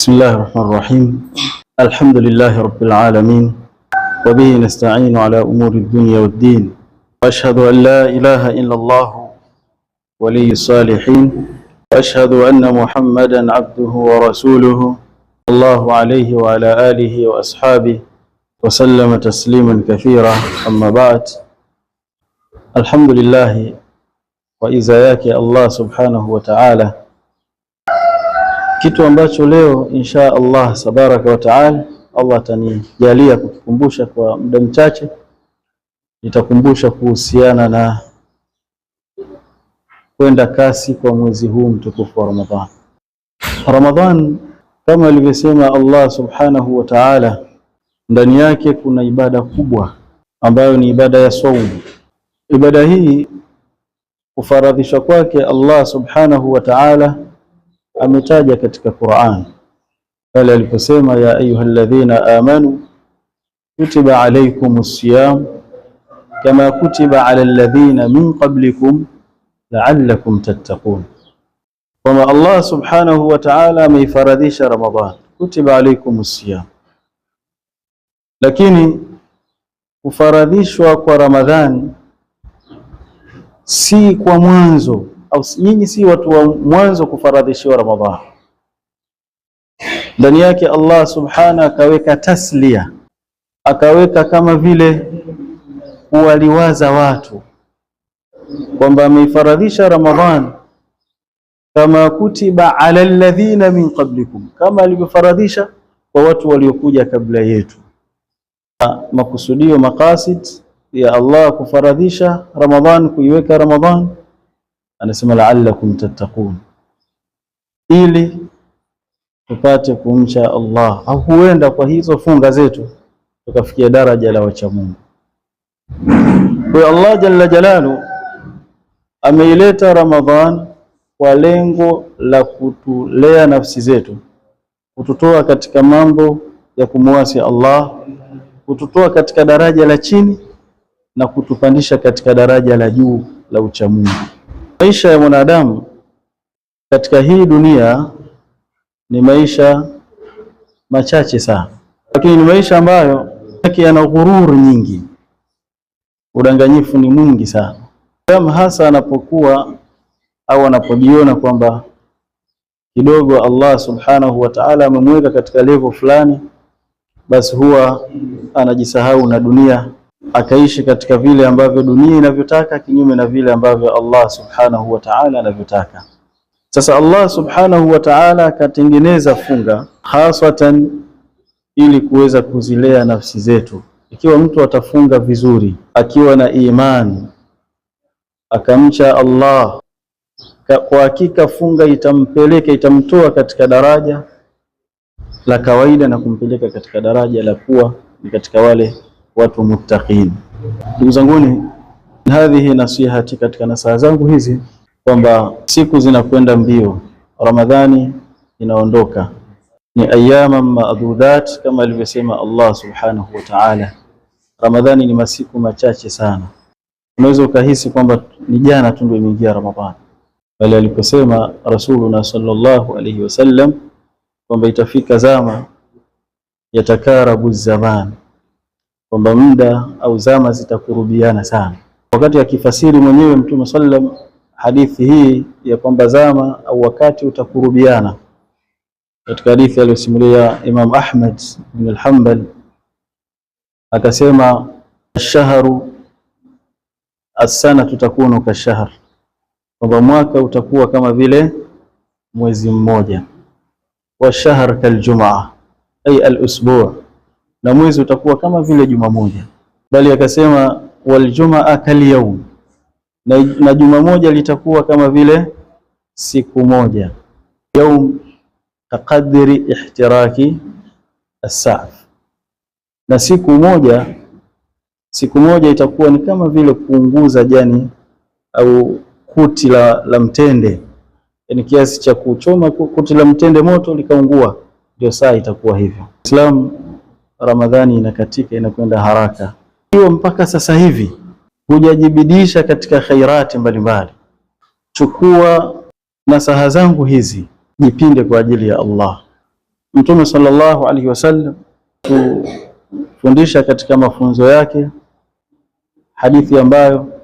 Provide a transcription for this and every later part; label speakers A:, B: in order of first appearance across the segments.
A: بسم الله الرحمن الرحيم. الحمد لله رب العالمين، وبه نستعين على أمور الدنيا والدين، وأشهد أن لا إله إلا الله ولي الصالحين، وأشهد أن محمدا عبده ورسوله الله عليه وعلى آله وأصحابه وسلم تسليما كثيرا. أما بعد، الحمد لله وإزاياك الله سبحانه وتعالى. Kitu ambacho leo insha Allah tabaraka wa taala Allah atanijalia kukikumbusha kwa muda mchache, nitakumbusha kuhusiana na kwenda kasi kwa mwezi huu mtukufu wa Ramadhan. Ramadhan kama alivyosema Allah subhanahu wa ta'ala, ndani yake kuna ibada kubwa ambayo ni ibada ya saumu. Ibada hii kufaradhishwa kwake Allah subhanahu wa ta'ala ametaja katika Qur'an pale aliposema, ya ayyuhalladhina amanu kutiba alaykumus siyam kama kutiba ala alladhina min qablikum la'allakum tattaqun. Kama Allah subhanahu wa ta'ala ameifaradhisha Ramadhan, kutiba alaykumus siyam, lakini kufaradhishwa kwa Ramadhan si kwa mwanzo, au nyinyi si watu wa mwanzo kufaradhishiwa Ramadhan. Ndani yake Allah subhanahu akaweka taslia, akaweka kama vile kuwaliwaza watu kwamba ameifaradhisha Ramadhan kama kutiba ala alladhina min qablikum, kama alivyofaradhisha kwa watu waliokuja kabla yetu. Makusudio, maqasid ya Allah kufaradhisha Ramadhan, kuiweka Ramadhan, anasema la'allakum tattaqun, ili tupate kumcha Allah, au huenda kwa hizo funga zetu tukafikia daraja la wacha Mungu. Kwa Allah jalla jalalu ameileta Ramadhan kwa lengo la kutulea nafsi zetu, kututoa katika mambo ya kumuasi Allah, kututoa katika daraja la chini na kutupandisha katika daraja la juu la ucha Mungu. Maisha ya mwanadamu katika hii dunia ni maisha machache sana, lakini ni maisha ambayo yana ghurur nyingi, udanganyifu ni mwingi sana. Kama hasa anapokuwa au anapojiona kwamba kidogo Allah subhanahu wa ta'ala amemweka katika level fulani, basi huwa anajisahau na dunia, akaishi katika vile ambavyo dunia inavyotaka, kinyume na vile ambavyo Allah subhanahu wa ta'ala anavyotaka. Sasa Allah subhanahu wa ta'ala akatengeneza funga hasatan ili kuweza kuzilea nafsi zetu. Ikiwa mtu atafunga vizuri akiwa na imani, akamcha Allah, kwa hakika funga itamtoa katika daraja la kawaida na kumpeleka katika daraja la kuwa ni katika wale watu muttaqin. Ndugu zanguni, hadhihi nasihati, katika nasaha zangu hizi kwamba siku zinakwenda mbio, Ramadhani inaondoka, ni ayyaman ma'dudat kama alivyosema Allah subhanahu wa ta'ala. Ramadhani ni masiku machache sana, unaweza ukahisi kwamba ni jana tu ndio imeingia Ramadhani, bali aliposema Rasuluna sallallahu alayhi wasallam kwamba itafika zama yatakarabu zaman, kwamba muda au zama zitakurubiana sana. Wakati akifasiri mwenyewe Mtume sallam hadithi hii ya kwamba zama au wakati utakurubiana, katika hadithi aliyosimulia Imam Ahmad bin al-Hanbal akasema, ash-shahru as-sana takunu kashahr, kwamba mwaka utakuwa kama vile mwezi mmoja, wa shahr kaljumaa ay al-usbu', na mwezi utakuwa kama vile juma moja. Bali akasema wal jumaa kalyawm, na juma moja litakuwa kama vile siku moja. Yawm kaqadri ihtiraki as-sa'f, na siku moja itakuwa ni kama vile kuunguza jani au kuti la mtende, yani kiasi cha kuchoma kuti la mtende moto likaungua, ndio saa itakuwa hivyo. Islam, Ramadhani inakatika, inakwenda haraka. Hiyo mpaka sasa hivi hujajibidisha katika khairati mbalimbali. Chukua nasaha zangu hizi, jipinde kwa ajili ya Allah. Mtume sallallahu alaihi wasallam kufundisha katika mafunzo yake hadithi ambayo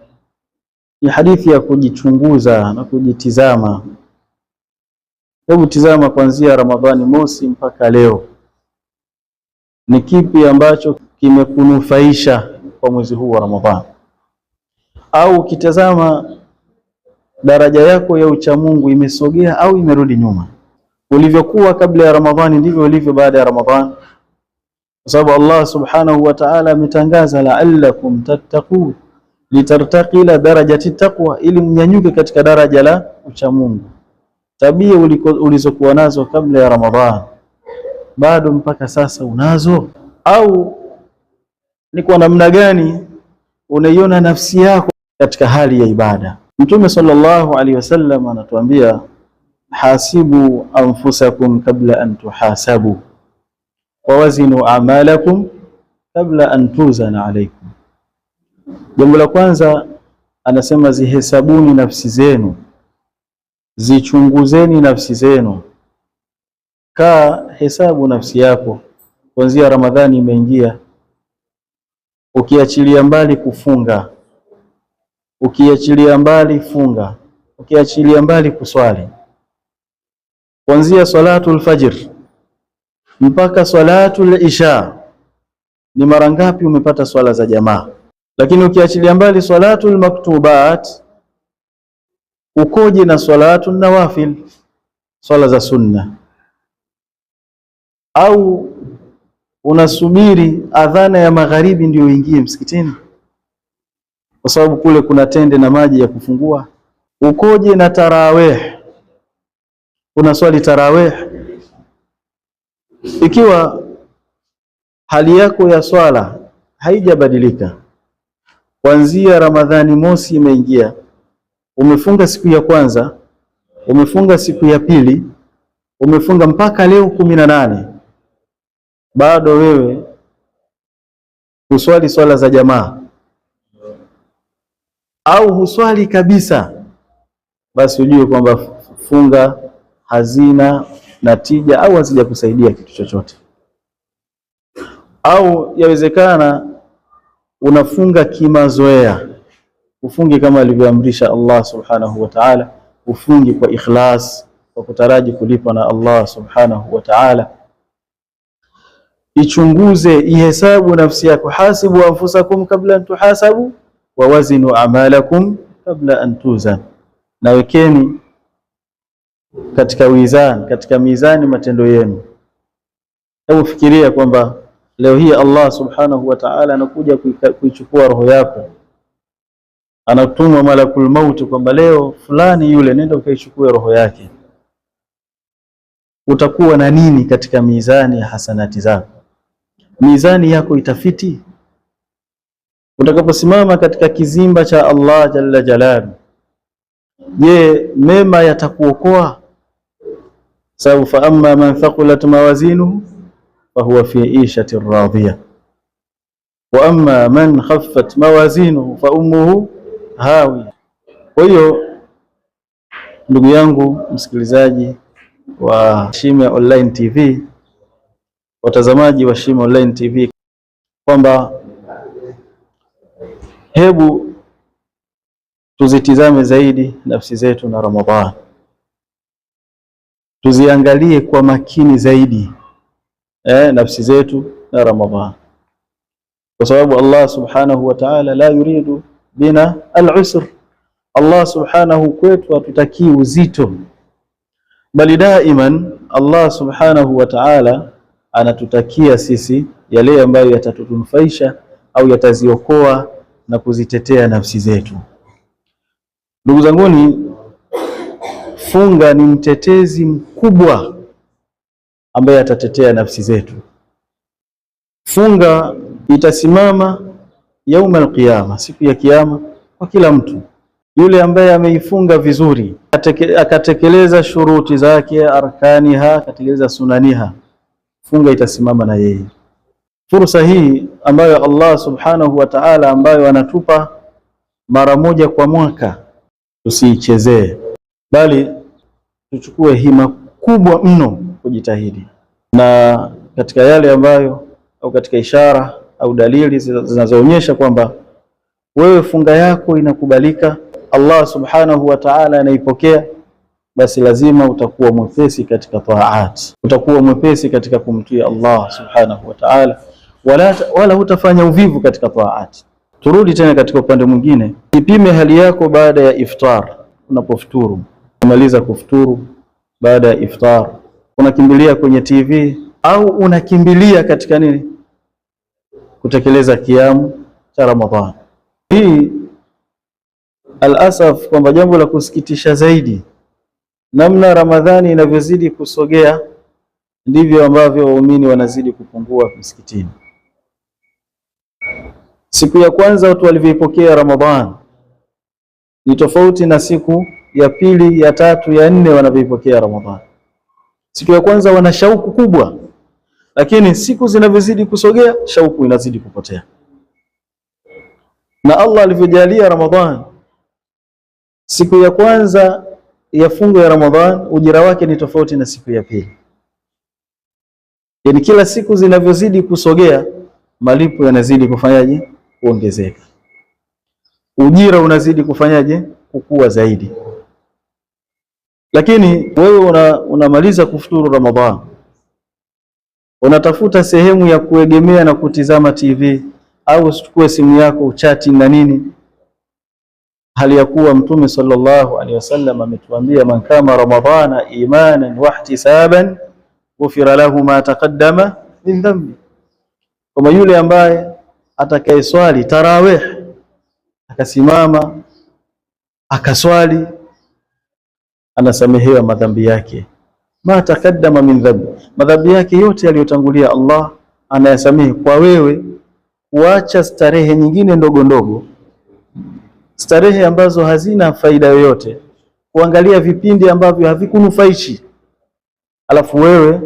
A: ni hadithi ya kujichunguza na kujitizama. Hebu tizama kuanzia Ramadhani mosi mpaka leo, ni kipi ambacho kimekunufaisha kwa mwezi huu wa Ramadhani? Au ukitazama daraja yako ya uchamungu imesogea au imerudi nyuma? Ulivyokuwa kabla ya Ramadhani ndivyo ulivyo baada ya Ramadhani, kwa sababu Allah subhanahu wa ta'ala ametangaza la'allakum tattaqun, litartaqi ila darajati taqwa, ili mnyanyuke katika daraja la uchamungu. Tabia ulizokuwa nazo kabla ya Ramadhani bado mpaka sasa unazo? Au ni kwa namna gani unaiona nafsi yako katika hali ya ibada? Mtume sallallahu alaihi wasallam anatuambia hasibu anfusakum kabla an tuhasabu wa wazinu a'malakum kabla an tuzana alaykum. Jambo la kwanza anasema zihesabuni nafsi zenu, zichunguzeni nafsi zenu. Hesabu nafsi yako kuanzia Ramadhani imeingia, ukiachilia mbali kufunga, ukiachilia mbali funga, ukiachilia mbali kuswali, kuanzia salatul fajr mpaka salatul isha, ni mara ngapi umepata swala za jamaa? Lakini ukiachilia mbali salatul maktubat, ukoje na salatul nawafil, swala za sunna? Au unasubiri adhana ya magharibi ndio uingie msikitini kwa sababu kule kuna tende na maji ya kufungua? Ukoje na tarawih? Unaswali tarawih? Ikiwa hali yako ya swala haijabadilika, kuanzia Ramadhani mosi imeingia, umefunga siku ya kwanza, umefunga siku ya pili, umefunga mpaka leo 18, bado wewe huswali swala za jamaa au huswali kabisa, basi ujue kwamba funga hazina natija au hazijakusaidia kitu chochote. Au yawezekana unafunga kimazoea, ufungi kama alivyoamrisha Allah subhanahu wa ta'ala, ufungi kwa ikhlas, kwa kutaraji kulipwa na Allah subhanahu wa ta'ala. Ichunguze, ihesabu nafsi yako. Hasibu anfusakum kabla an tuhasabu wa wazinu a'malakum kabla an tuzan, na wekeni katika wizan, katika mizani matendo yenu. Hebu fikiria kwamba leo hii Allah subhanahu wa ta'ala anakuja kuichukua roho yako, anatuma malakul maut kwamba leo fulani yule nenda ukaichukue roho yake. Utakuwa na nini katika mizani ya hasanati zako? Mizani yako itafiti utakaposimama katika kizimba cha Allah jalla jalalu? Je, mema yatakuokoa? Sababu fa amma man thaqulat mawazinuhu fahuwa fi ishati radhiya wa amma man khaffat mawazinuhu fa ummuhu hawiya. Kwa hiyo ndugu yangu msikilizaji wa Shime Online TV, watazamaji wa Shime Online TV, kwamba hebu tuzitizame zaidi nafsi zetu na Ramadhani, tuziangalie kwa makini zaidi nafsi zetu na Ramadhani, kwa sababu Allah subhanahu wa ta'ala la yuridu bina al-usr. Allah subhanahu kwetu hatutakii uzito, bali daiman Allah subhanahu wa ta'ala anatutakia sisi yale ambayo yatatunufaisha au yataziokoa na kuzitetea nafsi zetu. Ndugu zanguni, funga ni mtetezi mkubwa ambaye atatetea nafsi zetu. Funga itasimama yauma al-qiyama, siku ya kiyama, kwa kila mtu yule ambaye ameifunga vizuri, akatekeleza shuruti zake, arkaniha, akatekeleza sunaniha, funga itasimama na yeye. Fursa hii ambayo Allah subhanahu wa ta'ala ambayo anatupa mara moja kwa mwaka, tusiichezee, bali tuchukue hima kubwa mno kujitahidi. Na katika yale ambayo au katika ishara au dalili zinazoonyesha kwamba wewe funga yako inakubalika, Allah subhanahu wa ta'ala anaipokea, basi lazima utakuwa mwepesi katika taat, utakuwa mwepesi katika kumtii Allah subhanahu wa ta'ala, wala hutafanya uvivu katika taat. Turudi tena katika upande mwingine, ipime hali yako baada ya iftar. Unapofuturu, umaliza kufuturu, baada ya iftar unakimbilia kwenye TV au unakimbilia katika nini? Kutekeleza kiamu cha Ramadhani. Hii al-asaf kwamba jambo la kusikitisha zaidi, namna Ramadhani inavyozidi kusogea ndivyo ambavyo waumini wanazidi kupungua msikitini. Siku ya kwanza watu walivyoipokea Ramadhani ni tofauti na siku ya pili, ya tatu, ya nne wanavyoipokea Ramadhani. Siku ya kwanza wana shauku kubwa, lakini siku zinavyozidi kusogea shauku inazidi kupotea. Na Allah alivyojalia Ramadhani, siku ya kwanza ya fungo ya Ramadhani ujira wake ni tofauti na siku ya pili. Yani kila siku zinavyozidi kusogea malipo yanazidi kufanyaje? Kuongezeka. Ujira unazidi kufanyaje? Kukua zaidi. Lakini wewe unamaliza kufuturu Ramadhani, unatafuta sehemu ya kuegemea na kutizama TV au uchukue simu yako uchati na nini, hali ya kuwa Mtume sallallahu alaihi wasallam ametuambia, man kama Ramadhana imanan wa ihtisaban ghufira lahu ma taqaddama min dhanbi, kama yule ambaye atakayeswali tarawih akasimama akaswali anasamehewa madhambi yake, ma taqaddama min dhanbi, madhambi yake yote yaliyotangulia Allah anayasamehe kwa wewe kuacha starehe nyingine ndogo ndogo, starehe ambazo hazina faida yoyote, kuangalia vipindi ambavyo havikunufaishi, alafu wewe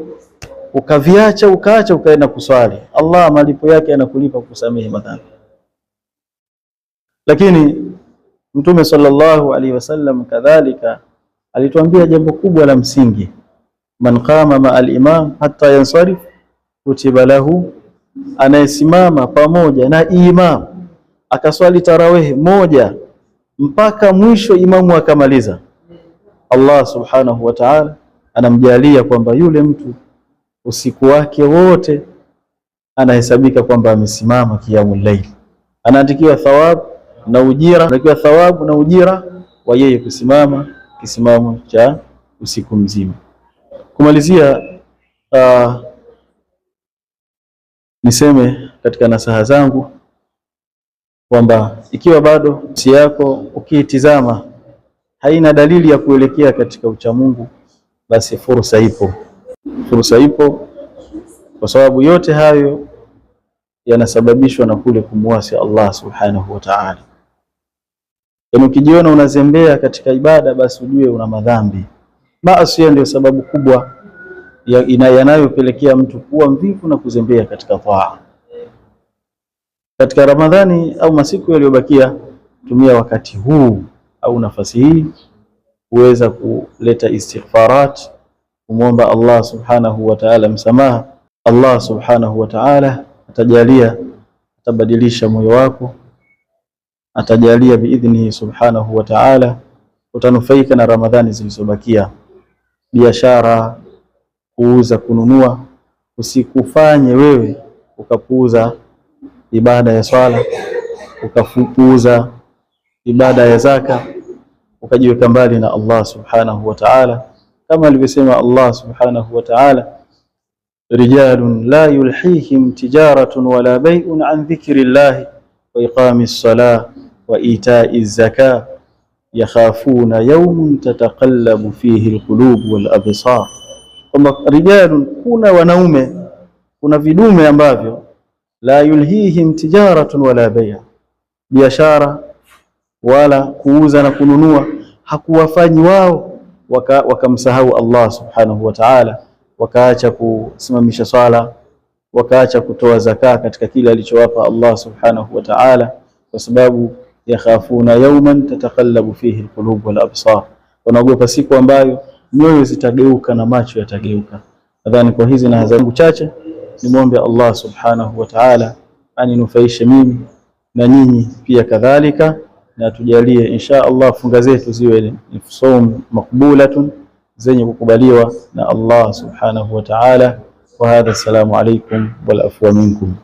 A: ukaviacha ukaenda kuswali, Allah malipo yake anakulipa kusamehe madhambi. Lakini Mtume sallallahu alaihi wasallam kadhalika alituambia jambo kubwa la msingi, man qama ma al-imam hatta yansarif kutiba lahu, anayesimama pamoja na imam akaswali tarawih moja mpaka mwisho imamu akamaliza, Allah subhanahu wa ta'ala anamjalia kwamba yule mtu usiku wake wote anahesabika kwamba amesimama qiyamul layl, anaandikiwa thawabu na ujira wa yeye kusimama kisimamo cha usiku mzima. Kumalizia, niseme katika nasaha zangu kwamba ikiwa bado nafsi yako ukiitizama haina dalili ya kuelekea katika uchamungu, basi fursa ipo, kwa sababu yote hayo yanasababishwa na kule kumwasi Allah subhanahu wa ta'ala. Yani ukijiona unazembea katika ibada, basi ujue una madhambi. Maasi ndio sababu kubwa yanayopelekea mtu kuwa mvivu na kuzembea katika taa. Katika Ramadhani au masiku yaliyobakia, tumia wakati huu au nafasi hii kuweza kuleta istighfarat, kumwomba Allah subhanahu wa ta'ala msamaha. Allah subhanahu wa ta'ala atabadilisha moyo wako, atajalia biidhnihi subhanahu wa ta'ala utanufaika na Ramadhani zilizobakia. Biashara, kuuza, kununua, usikufanye wewe ukapuuza ibada ya swala, ukapuuza ibada ya zaka, ukajiweka mbali na Allah subhanahu wa ta'ala, kama alivyosema Allah subhanahu wa ta'ala, rijalun la yulhihim tijaratun wala bay'un an dhikrillahi wa iqamis salah wa ita'iz zakah yakhafuna yawman tataqallabu fihi alqulub wal absar. Kwamba rijalun, kuna wanaume, kuna vidume ambavyo la yulhihim tijaratun wala bay', biashara wala kuuza na kununua hakuwafanyi wao wakamsahau Allah subhanahu wa ta'ala, wakaacha kusimamisha swala, wakaacha kutoa zaka katika kile alichowapa Allah subhanahu wa ta'ala, kwa sababu yakhafuna yawman tataqallabu fihi alqulub wal absar, wanaogopa siku ambayo nyoyo zitageuka na macho yatageuka. Nadhani kwa hizi na zangu chache nimwombe Allah subhanahu wa ta'ala aninufaishe mimi na nyinyi pia kadhalika, na tujalie insha Allah funga zetu ziwe ni saum makbulatun, zenye kukubaliwa na Allah subhanahu wa ta'ala. Wa hadha, assalamu alaykum wal afwa minkum.